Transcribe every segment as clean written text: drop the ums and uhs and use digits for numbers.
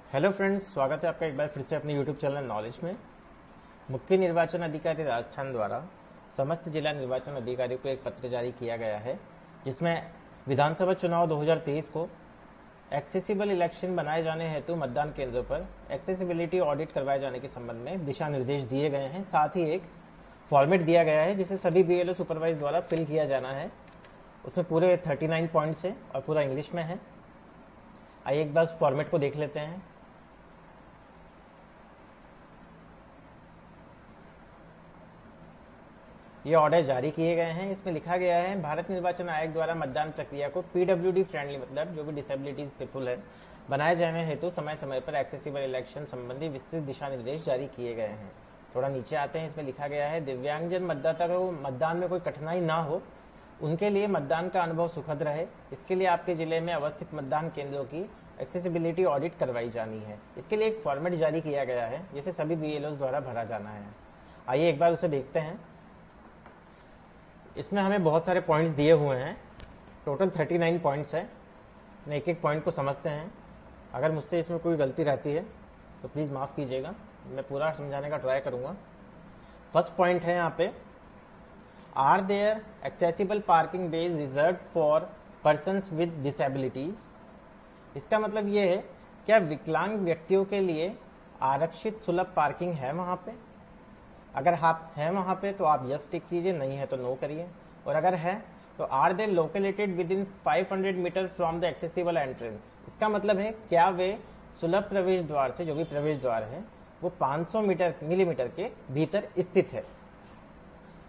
Hello friends, स्वागत है आपका एक बार फिर से अपने यूट्यूब चैनल नॉलेज में। मुख्य निर्वाचन अधिकारी राजस्थान द्वारा समस्त जिला निर्वाचन अधिकारियों को एक पत्र जारी किया गया है, जिसमें विधानसभा चुनाव 2023 को एक्सेसिबल इलेक्शन बनाए जाने हेतु मतदान केंद्रों पर एक्सेसिबिलिटी ऑडिट करवाए जाने के संबंध में दिशा निर्देश दिए गए हैं। साथ ही एक फॉर्मेट दिया गया है जिसे सभी BLO सुपरवाइज द्वारा फिल किया जाना है। उसमें पूरे 39 पॉइंट्स है और पूरा इंग्लिश में है। आइए एक बार उस फॉर्मेट को देख लेते हैं। ये ऑर्डर जारी किए गए हैं। इसमें लिखा गया है, भारत निर्वाचन आयोग द्वारा मतदान प्रक्रिया को PWD फ्रेंडली, मतलब जो भी डिसेबिलिटीज पीपुल है, बनाए जाने हेतु समय समय पर एक्सेसिबल इलेक्शन संबंधी विस्तृत दिशा निर्देश जारी किए गए हैं। थोड़ा नीचे आते हैं, इसमें लिखा गया है, दिव्यांगजन मतदाता को मतदान में कोई कठिनाई ना हो, उनके लिए मतदान का अनुभव सुखद रहे, इसके लिए आपके जिले में अवस्थित मतदान केंद्रों की एक्सेसिबिलिटी ऑडिट करवाई जानी है। इसके लिए एक फॉर्मेट जारी किया गया है जिसे सभी BLOs द्वारा भरा जाना है। आइए एक बार उसे देखते हैं। इसमें हमें बहुत सारे पॉइंट्स दिए हुए हैं, टोटल 39 पॉइंट्स है। एक एक पॉइंट को समझते हैं। अगर मुझसे इसमें कोई गलती रहती है तो प्लीज़ माफ़ कीजिएगा, मैं पूरा समझाने का ट्राई करूँगा। फर्स्ट पॉइंट है यहाँ पे, are there accessible parking bays reserve for persons with disabilities. इसका मतलब ये है, क्या विकलांग व्यक्तियों के लिए आरक्षित सुलभ पार्किंग है वहाँ पे? अगर आप हैं वहाँ पे तो आप यस टिक कीजिए, नहीं है तो नो करिए। और अगर है तो are they located within 500 metre from the accessible entrance. इसका मतलब है, क्या वे सुलभ प्रवेश द्वार से, जो भी प्रवेश द्वार है, वो 500 मिलीमीटर के भीतर स्थित है।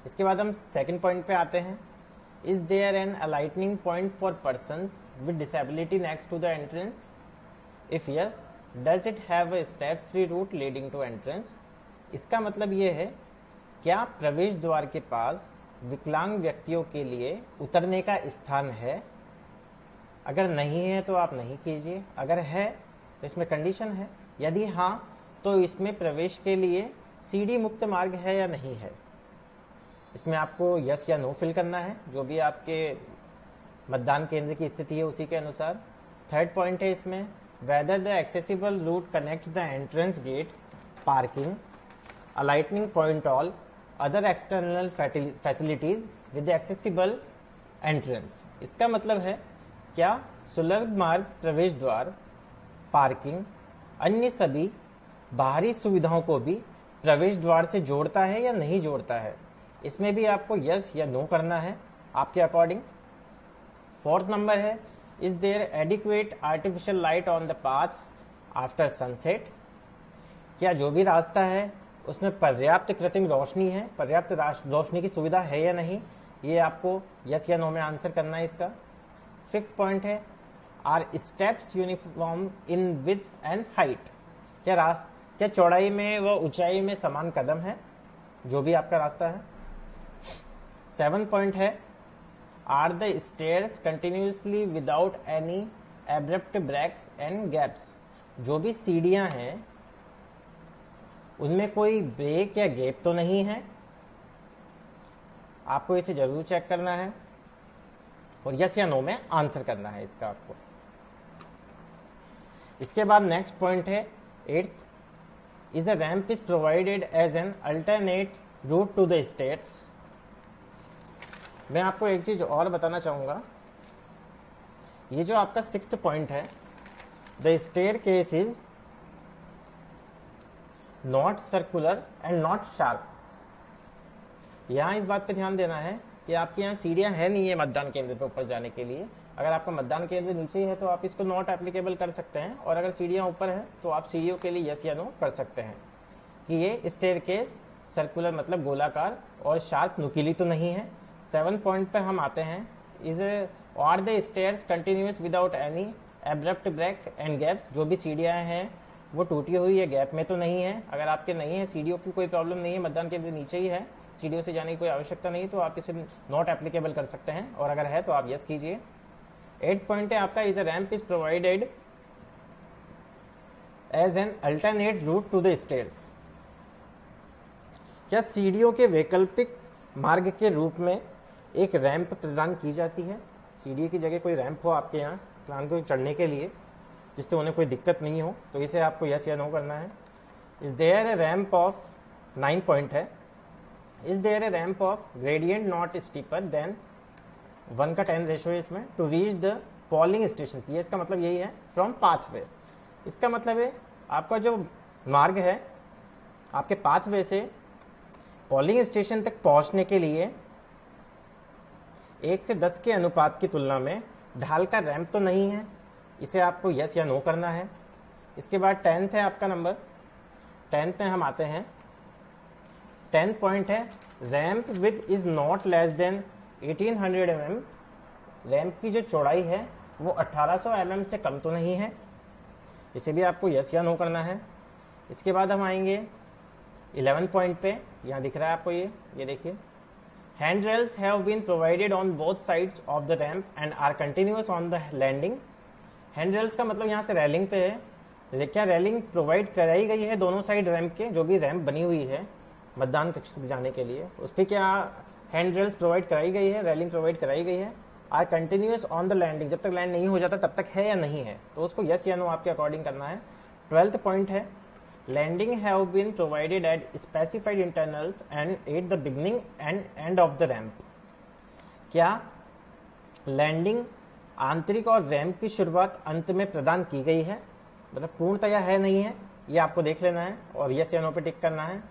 इसके बाद हम सेकंड पॉइंट पे आते हैं, is there an alighting point for persons with disability next to the entrance? If yes, does it have a step free route leading to entrance? इसका मतलब ये है, क्या प्रवेश द्वार के पास विकलांग व्यक्तियों के लिए उतरने का स्थान है? अगर नहीं है तो आप नहीं कीजिए, अगर है तो इसमें कंडीशन है, यदि हाँ तो इसमें प्रवेश के लिए सीढ़ी मुक्त मार्ग है या नहीं है। इसमें आपको यस या नो फिल करना है, जो भी आपके मतदान केंद्र की स्थिति है उसी के अनुसार। थर्ड पॉइंट है इसमें, whether the accessible route connects the entrance gate, parking, a lightning point all other external facilities with the accessible entrance। इसका मतलब है, क्या सुलभ मार्ग प्रवेश द्वार, पार्किंग, अन्य सभी बाहरी सुविधाओं को भी प्रवेश द्वार से जोड़ता है या नहीं जोड़ता है? इसमें भी आपको यस या नो करना है आपके अकॉर्डिंग। फोर्थ नंबर है, is there adequate artificial light on the path after sunset? क्या जो भी रास्ता है उसमें पर्याप्त कृत्रिम रोशनी है, पर्याप्त रोशनी की सुविधा है या नहीं? ये आपको यस या नो में आंसर करना है इसका। फिफ्थ पॉइंट है, are steps uniform in width and height? क्या चौड़ाई में व ऊंचाई में समान कदम है, जो भी आपका रास्ता है? सेवन पॉइंट है, are the stairs continuously without any abrupt breaks and gaps? जो भी सीढ़ियां हैं उनमें कोई ब्रेक या गैप तो नहीं है, आपको इसे जरूर चेक करना है और यस या नो में आंसर करना है इसका आपको। इसके बाद नेक्स्ट पॉइंट है, eighth, is a ramp is provided as an alternate route to the stairs? मैं आपको एक चीज और बताना चाहूंगा, ये जो आपका सिक्स्थ पॉइंट है, the staircase is not circular and not sharp. यहाँ इस बात पे ध्यान देना है कि आपके यहाँ सीढ़ियाँ है नहीं है मतदान केंद्र पे ऊपर जाने के लिए। अगर आपका मतदान केंद्र नीचे ही है तो आप इसको नॉट एप्लीकेबल कर सकते हैं, और अगर सीढ़ियाँ ऊपर है तो आप सीढ़ियों के लिए यस या नो कर सकते हैं कि ये स्टेयरकेस सर्कुलर मतलब गोलाकार और शार्प नुकीली तो नहीं है। 7 पॉइंट पे हम आते हैं, is are the stairs continuous without any abrupt break and gaps? जो भी सीढ़ियाँ हैं वो टूटी हुई है, गैप में तो नहीं है। अगर आपके नहीं है, सीढ़ियों की कोई प्रॉब्लम नहीं है, मतदान केंद्र नीचे ही है, सीढ़ियों से जाने की कोई आवश्यकता नहीं, तो आप इसे नॉट एप्लीकेबल कर सकते हैं, और अगर है तो आप यस कीजिए। 8 पॉइंट है आपका, is a ramp is provided as an alternate route to the stairs? क्या सीढ़ियों के वैकल्पिक मार्ग के रूप में एक रैंप प्रदान की जाती है? सीढ़ी की जगह कोई रैंप हो आपके यहाँ प्लान को चढ़ने के लिए, जिससे उन्हें कोई दिक्कत नहीं हो। तो इसे आपको यस या नो करना है। Is there a ramp of 9 point है। Is there a ramp of gradient not steeper than 1 का 10 रेशो है इसमें to reach the polling station. PS का मतलब यही है फ्रॉम पाथवे। इसका मतलब है आपका जो मार्ग है, आपके पाथवे से पोलिंग स्टेशन तक पहुंचने के लिए 1 से 10 के अनुपात की तुलना में ढाल का रैंप तो नहीं है। इसे आपको यस या नो करना है। इसके बाद 10th है आपका नंबर। 10th में हम आते हैं। 10 पॉइंट है ramp with is not less than 1800 mm। Ramp की जो चौड़ाई है वो 1800 mm से कम तो नहीं है। इसे भी आपको यस या नो करना है। इसके बाद हम आएंगे 11 पॉइंट पे। यहाँ दिख रहा है आपको ये देखिए, hand rails have been provided on both sides of the ramp and are continuous on the landing. Hand rails का मतलब यहाँ से रेलिंग पे है। क्या रेलिंग प्रोवाइड कराई गई है दोनों साइड रैंप के? जो भी रैंप बनी हुई है मतदान कक्ष तक जाने के लिए, उस पर क्या हैंड रेल्स प्रोवाइड कराई गई है, रेलिंग प्रोवाइड कराई गई है। Are continuous on the landing, जब तक लैंड नहीं हो जाता तब तक है या नहीं है, तो उसको यस या नो आपके अकॉर्डिंग करना है। 12th पॉइंट है landing have been provided at specified internals and at the beginning and end of the ramp. क्या लैंडिंग आंतरिक और रैंप की शुरुआत अंत में प्रदान की गई है, मतलब पूर्णतया है नहीं है, ये आपको देख लेना है और यस या नो पे टिक करना है।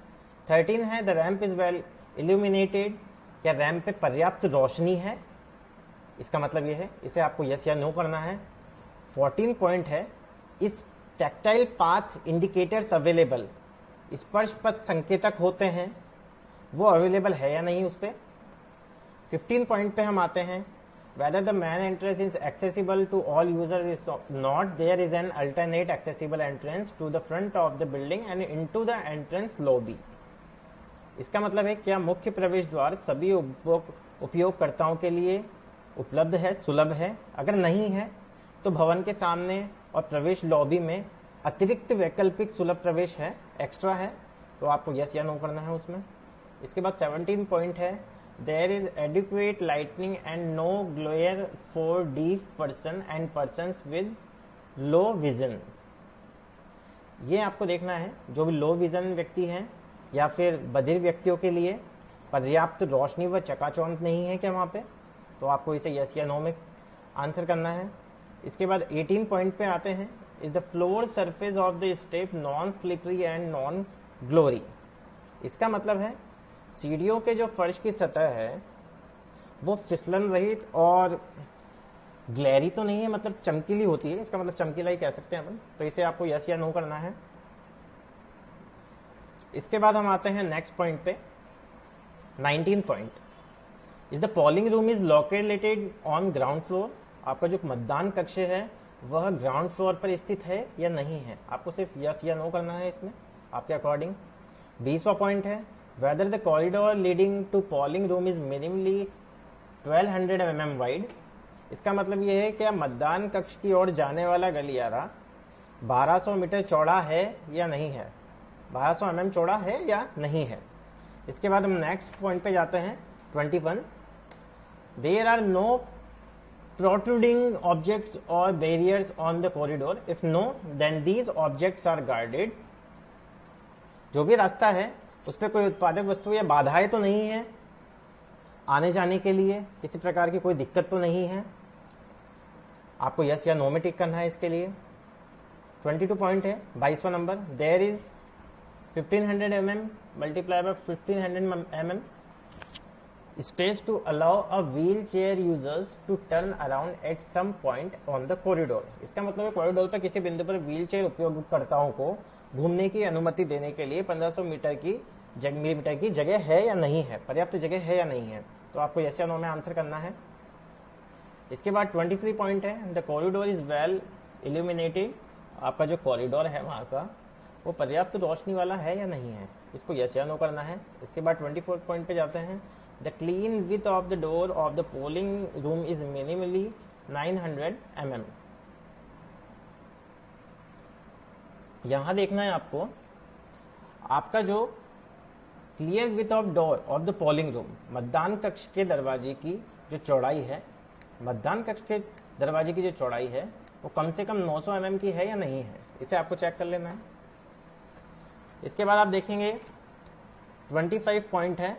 13 है the ramp is well illuminated. क्या रैंप पे पर्याप्त रोशनी है? इसका मतलब ये है, इसे आपको यस या नो करना है। 14 पॉइंट है इस टैक्टाइल पाथ इंडिकेटर्स अवेलेबल। स्पर्श पथ संकेतक होते हैं, वो अवेलेबल है या नहीं उस पर। 15 पॉइंट पे हम आते हैं whether the main entrance is accessible to all users is not, there is an alternate accessible entrance to the front of the building and into the entrance lobby। इसका मतलब है क्या मुख्य प्रवेश द्वार सभी उपयोगकर्ताओं के लिए उपलब्ध है, सुलभ है? अगर नहीं है तो भवन के सामने और प्रवेश लॉबी में अतिरिक्त वैकल्पिक सुलभ प्रवेश है, एक्स्ट्रा है, तो आपको यस या नो करना है उसमें। इसके बाद 17 पॉइंट है there is adequate lightning and no glare for deaf person and persons with low vision. ये आपको देखना है, जो भी लो विजन व्यक्ति हैं या फिर बधिर व्यक्तियों के लिए पर्याप्त रोशनी व चकाचौंध नहीं है क्या वहाँ पे, तो आपको इसे यस या नो में आंसर करना है। इसके बाद 18 पॉइंट पे आते हैं is the floor surface of the step non slippery and non glory. इसका मतलब है सीढ़ियों के जो फर्श की सतह है वो फिसलन रहित और ग्लेरी तो नहीं है, मतलब चमकीली होती है, इसका मतलब चमकीला ही कह सकते हैं अपन, तो इसे आपको यस या नो करना है। इसके बाद हम आते हैं नेक्स्ट पॉइंट पे। 19 point is the polling room is located on ground floor. आपका जो मतदान कक्ष है वह ग्राउंड फ्लोर पर स्थित है या नहीं है, आपको सिर्फ यस या नो करना है इसमें आपके अकॉर्डिंग। 20वां पॉइंट है whether the corridor leading to polling room is minimally 1200 mm wide। इसका मतलब ये है कि मतदान कक्ष की ओर जाने वाला गलियारा 1200 मीटर चौड़ा है या नहीं है, 1200 mm चौड़ा है या नहीं है। इसके बाद हम नेक्स्ट पॉइंट पे जाते हैं 21। There are no protruding objects और barriers on the corridor, if no then these objects are guarded. जो भी रास्ता है उस पर कोई उत्पादक वस्तु या बाधाएं तो नहीं है, आने जाने के लिए किसी प्रकार की कोई दिक्कत तो नहीं है, आपको यस या नो में टिक करना है इसके लिए। 22 पॉइंट है 22वां number there is 1500 mm multiply by 1500 mm space to allow a wheelchair users to turn around at some point on the corridor. इसका मतलब है कॉरिडोर पर किसी बिंदु पर व्हील चेयर उपयोगकर्ताओं को घूमने की अनुमति देने के लिए 1500 मीटर की जगह है या नहीं है, पर्याप्त जगह है या नहीं है, तो आपको यस या नो में आंसर करना है। इसके बाद 23 पॉइंट है the corridor is well illuminated. आपका जो कॉरिडोर है वहाँ का वो पर्याप्त रोशनी वाला है या नहीं है, इसको यस या नो करना है। इसके बाद 24 पॉइंट पे जाते हैं the clean width of the door of the polling room is minimally 900 mm। यहां देखना है आपको, आपका जो clear width of door of the polling room, मतदान कक्ष के दरवाजे की जो चौड़ाई है, मतदान कक्ष के दरवाजे की जो चौड़ाई है वो कम से कम 900 mm की है या नहीं है, इसे आपको चेक कर लेना है। इसके बाद आप देखेंगे 25 पॉइंट है,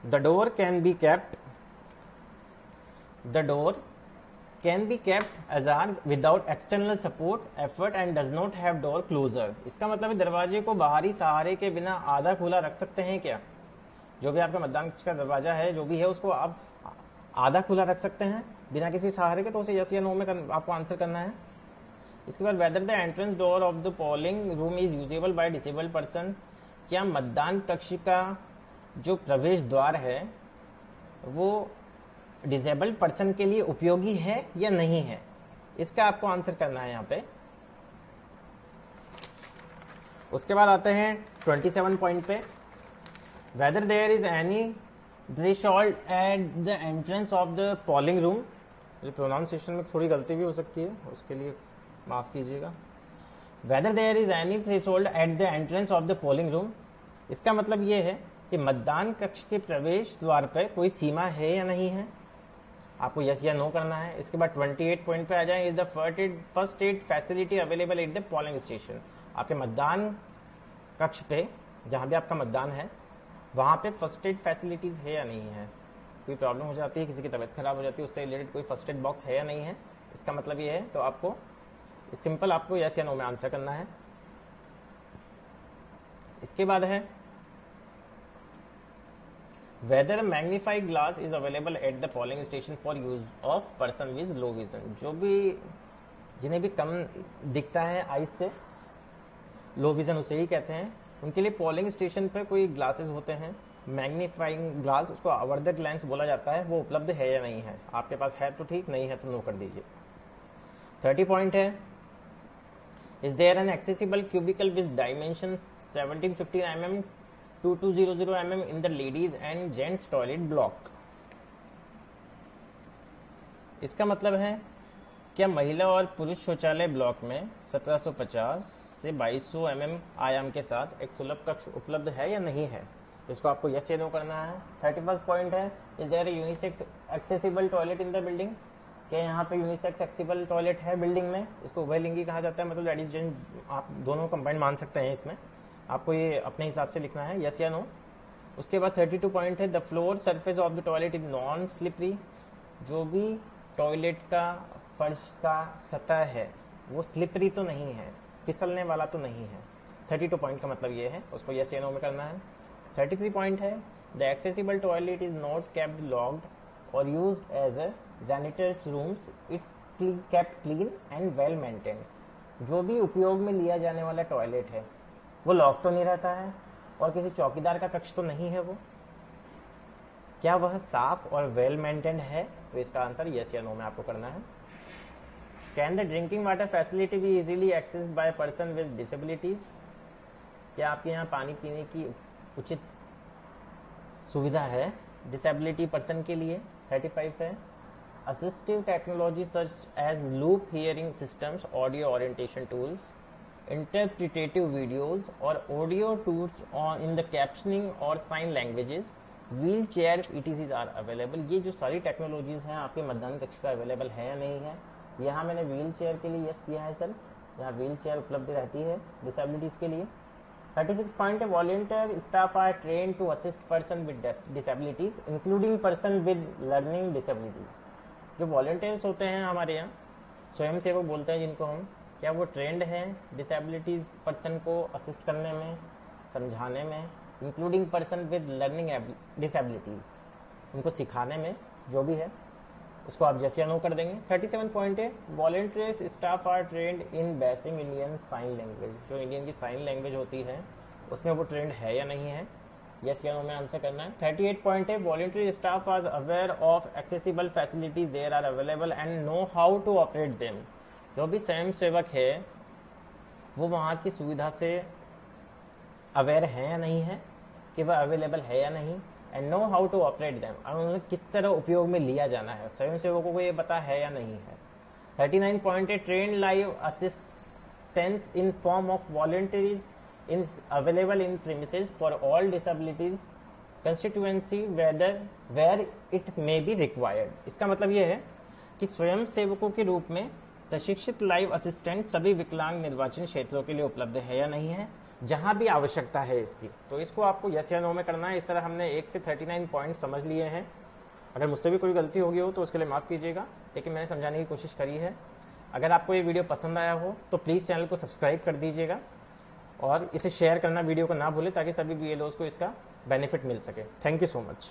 the door can be kept ajar without external support effort and does not have door closer। इसका मतलब है दरवाजे को बाहरी सहारे के बिना आधा खुला रख सकते हैं क्या? जो भी आपका मतदान कक्ष का दरवाजा है जो भी है उसको आप आधा खुला रख सकते हैं बिना किसी सहारे के, तो उसे यस या नो में आपको आंसर करना है। इसके बाद whether the entrance door of the polling room is usable by disabled person. क्या मतदान कक्ष का जो प्रवेश द्वार है वो डिसेबल्ड पर्सन के लिए उपयोगी है या नहीं है, इसका आपको आंसर करना है यहाँ पे। उसके बाद आते हैं 27 पॉइंट पे, whether there is any threshold at the entrance of the polling room. Pronunciation में थोड़ी गलती भी हो सकती है, उसके लिए माफ कीजिएगा। Whether there is any threshold at the entrance of the polling room, इसका मतलब ये है कि मतदान कक्ष के प्रवेश द्वार पर कोई सीमा है या नहीं है, आपको यस या नो करना है। इसके बाद 28 पॉइंट पे आ जाए, is the first aid facility available at the polling station. आपके मतदान कक्ष पे जहाँ भी आपका मतदान है वहाँ पे फर्स्ट एड फैसिलिटीज है या नहीं है, कोई प्रॉब्लम हो जाती है, किसी की तबीयत खराब हो जाती है, उससे रिलेटेड कोई फर्स्ट एड बॉक्स है या नहीं है, इसका मतलब ये है। तो आपको सिंपल आपको यस या नो में आंसर करना है। इसके बाद है whether magnified glass is available at the polling station for use of person with low vision. जो भी जिन्हें भी कम दिखता है आइज से, लो विजन उसे ही कहते हैं, उनके लिए पोलिंग स्टेशन पर कोई ग्लासेस होते हैं मैग्नीफाइंग ग्लास, उसको आवर्धक लेंस बोला जाता है, वो उपलब्ध है या नहीं है। आपके पास है तो ठीक, नहीं है तो नो कर दीजिए। 30 पॉइंट है, is there an accessible cubicle with dimension 1750 mm 2200 mm in the ladies and gents toilet block। इसका मतलब है क्या महिला और पुरुष शौचालय ब्लॉक में 1750 से 2200 mm आयाम के साथ एक सुलभ कक्ष उपलब्ध है या नहीं है, तो इसको आपको यस या नो करना है। 31 पॉइंट है, is there unisex accessible toilet in the building. क्या यहाँ पे यूनिसेक्स एक्सेसिबल टॉयलेट है बिल्डिंग में, इसको उभयलिंगी कहा जाता है, मतलब लेडीज जेंट आप दोनों कंबाइंड मान सकते हैं। इसमें आपको ये अपने हिसाब से लिखना है, यस या नो। उसके बाद 32 पॉइंट है, the floor surface of the toilet is non slippery. जो भी टॉयलेट का फर्श का सतह है वो स्लिपरी तो नहीं है, फिसलने वाला तो नहीं है। 32 पॉइंट का मतलब ये है, उसको यस या नो में करना है। 33 पॉइंट है, the accessible toilet is not kept locked और used as a janitor's rooms, it's kept clean and well maintained. जो भी उपयोग में लिया जाने वाला टॉयलेट है वो लॉक तो नहीं रहता है और किसी चौकीदार का कक्ष तो नहीं है वो, क्या वह साफ और वेल मेंटेन्ड है, तो इसका आंसर यस या नो में आपको करना है। Can the drinking water facility be easily accessed by person with disabilities. क्या आपके यहाँ पानी पीने की उचित सुविधा है डिसेबिलिटी पर्सन के लिए। 35 है, assistive technology such as loop hearing systems, audio orientation tools, interpretive videos और audio tools in the captioning और sign languages, wheelchairs ETCs are available. ये जो सारी टेक्नोलॉजीज हैं आपके मतदान कक्ष पर अवेलेबल है या नहीं है। यहाँ मैंने व्हील चेयर के लिए यस किया है सर, यहाँ व्हील चेयर उपलब्ध रहती है डिसेबिलिटीज के लिए। 36 पॉइंट है, volunteer staff are train to assist person with disabilities including person with learning disabilities. जो वॉलंटियर्स होते हैं हमारे यहाँ, स्वयं सेवक बोलते हैं जिनको हम, क्या वो ट्रेंड है डिसेबिलिटीज पर्सन को असिस्ट करने में, समझाने में, including person with learning disabilities, उनको सिखाने में, जो भी है उसको आप यस या नो कर देंगे। 37 पॉइंट है, volunteers staff are trained in basic Indian sign language. जो इंडियन की साइन लैंग्वेज होती है उसमें वो ट्रेंड है या नहीं है, यस या नो में आंसर करना है। 38 पॉइंट है, volunteer staff are aware of accessible facilities there are available and know how to operate them. जो भी स्वयं सेवक है वो वहाँ की सुविधा से अवेयर है या नहीं है कि वह अवेलेबल है या नहीं, and know how to operate them, और उन्हें किस तरह उपयोग में लिया जाना है, स्वयं सेवकों को ये पता है या नहीं है। 39 पॉइंट है, train live assistance in form of volunteers in available in premises for all disabilities constituency where it may be required. इसका मतलब ये है कि स्वयंसेवकों के रूप में प्रशिक्षित लाइव असिस्टेंट सभी विकलांग निर्वाचन क्षेत्रों के लिए उपलब्ध है या नहीं है, जहां भी आवश्यकता है इसकी। तो इसको आपको यस या नो में करना है। इस तरह हमने 1 से 39 पॉइंट समझ लिए हैं। अगर मुझसे भी कोई गलती होगी हो तो उसके लिए माफ़ कीजिएगा, लेकिन मैंने समझाने की कोशिश करी है। अगर आपको ये वीडियो पसंद आया हो तो प्लीज़ चैनल को सब्सक्राइब कर दीजिएगा और इसे शेयर करना वीडियो को ना भूलें, ताकि सभी BLOs को इसका बेनिफिट मिल सके। Thank you so much.